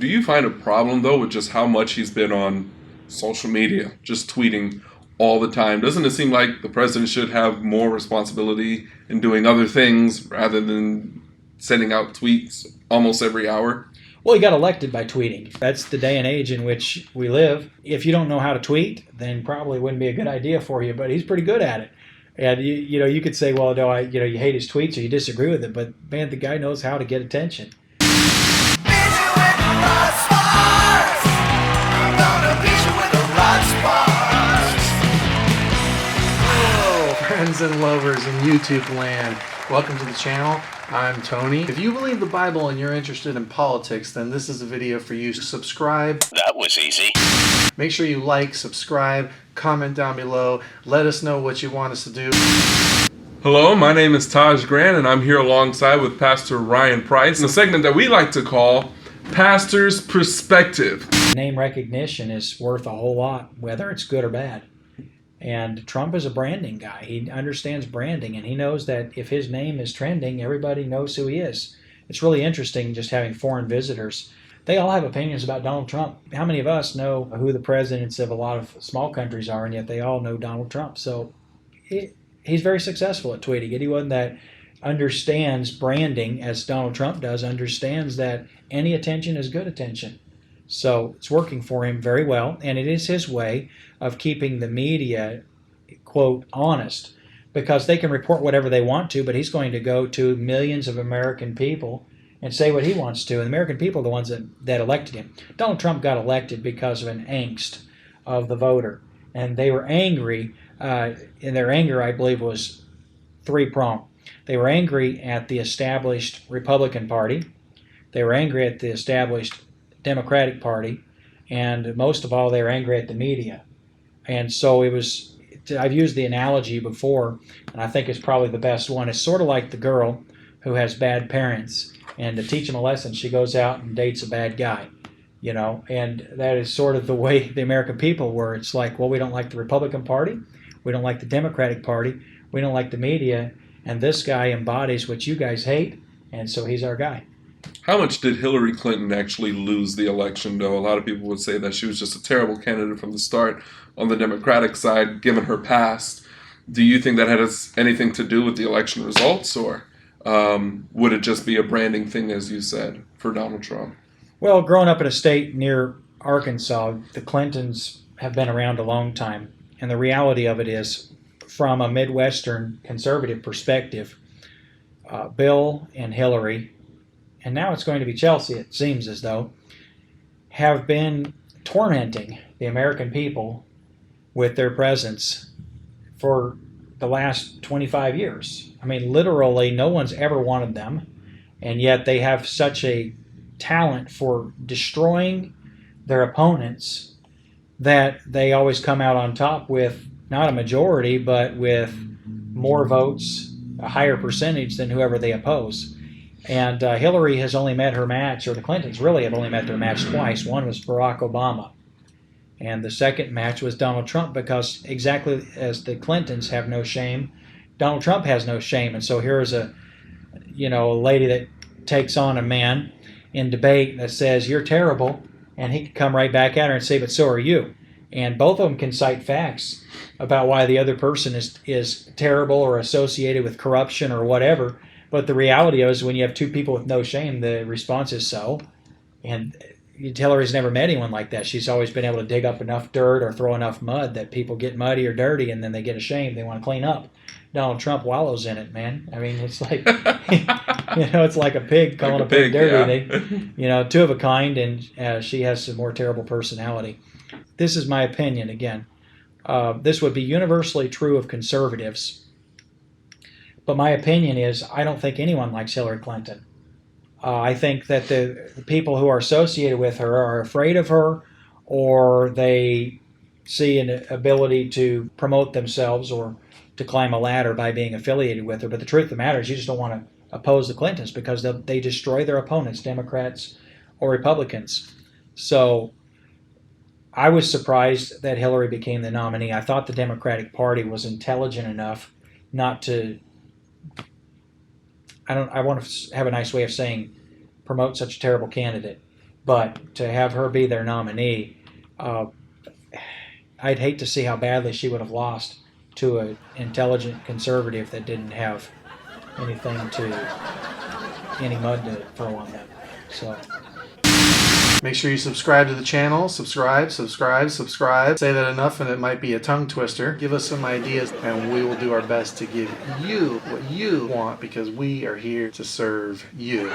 Do you find a problem, though, with just how much he's been on social media, just tweeting all the time? Doesn't it seem like the president should have more responsibility in doing other things rather than sending out tweets almost every hour? Well, he got elected by tweeting. That's the day and age in which we live. If you don't know how to tweet, then probably wouldn't be a good idea for you, but he's pretty good at it. And you could say, well, no, you hate his tweets or you disagree with it, but man, the guy knows how to get attention. Hello, friends and lovers in YouTube land. Welcome to the channel. I'm Tony. If you believe the Bible and you're interested in politics, then this is a video for you. Subscribe. That was easy. Make sure you like, subscribe, comment down below. Let us know what you want us to do. Hello, my name is Taj Grant, and I'm here alongside with Pastor Ryan Price in a segment that we like to call Pastor's Perspective. Name recognition is worth a whole lot, whether it's good or bad. And Trump is a branding guy. He understands branding, and he knows that if his name is trending, everybody knows who he is. It's really interesting just having foreign visitors. They all have opinions about Donald Trump. How many of us know who the presidents of a lot of small countries are, and yet they all know Donald Trump? So he's very successful at tweeting. Anyone that understands branding, as Donald Trump does, understands that any attention is good attention. So it's working for him very well, and it is his way of keeping the media, quote, honest, because they can report whatever they want to, but he's going to go to millions of American people and say what he wants to, and the American people are the ones that elected him. Donald Trump got elected because of an angst of the voter, and they were angry, and their anger, I believe, was three-pronged. They were angry at the established Republican Party, they were angry at the established Democratic Party, and most of all, they were angry at the media. And so I've used the analogy before, and I think it's probably the best one. It's sort of like the girl who has bad parents, and to teach them a lesson, she goes out and dates a bad guy, and that is sort of the way the American people were. It's like, well, we don't like the Republican Party, we don't like the Democratic Party, we don't like the media, and this guy embodies what you guys hate, and so he's our guy. How much did Hillary Clinton actually lose the election, though? A lot of people would say that she was just a terrible candidate from the start on the Democratic side, given her past. Do you think that had anything to do with the election results, or would it just be a branding thing, as you said, for Donald Trump? Well, growing up in a state near Arkansas, the Clintons have been around a long time, and the reality of it is, from a Midwestern conservative perspective, Bill and Hillary, and now it's going to be Chelsea, it seems as though, have been tormenting the American people with their presence for the last 25 years. I mean, literally, no one's ever wanted them, and yet they have such a talent for destroying their opponents that they always come out on top with not a majority, but with more votes, a higher percentage than whoever they oppose. And Hillary has only met her match, or the Clintons really have only met their match twice. One was Barack Obama, and the second match was Donald Trump, because exactly as the Clintons have no shame, Donald Trump has no shame. And so here is a lady that takes on a man in debate that says, you're terrible, and he can come right back at her and say, but so are you. And both of them can cite facts about why the other person is terrible or associated with corruption or whatever. But the reality is, when you have two people with no shame, the response is so. And Hillary's never met anyone like that. She's always been able to dig up enough dirt or throw enough mud that people get muddy or dirty, and then they get ashamed. They want to clean up. Donald Trump wallows in it, man. I mean, it's like, it's like a pig calling like a pig dirty. Yeah. They, two of a kind, and she has some more terrible personality. This is my opinion, again. This would be universally true of conservatives. But my opinion is, I don't think anyone likes Hillary Clinton. I think that the people who are associated with her are afraid of her, or they see an ability to promote themselves or to climb a ladder by being affiliated with her. But the truth of the matter is, you just don't want to oppose the Clintons, because they destroy their opponents, Democrats or Republicans. So I was surprised that Hillary became the nominee. I thought the Democratic Party was intelligent enough not to, I want to have a nice way of saying, promote such a terrible candidate. But to have her be their nominee, I'd hate to see how badly she would have lost to an intelligent conservative that didn't have any mud to throw on them. So. Make sure you subscribe to the channel. Subscribe. Say that enough and it might be a tongue twister. Give us some ideas and we will do our best to give you what you want because we are here to serve you.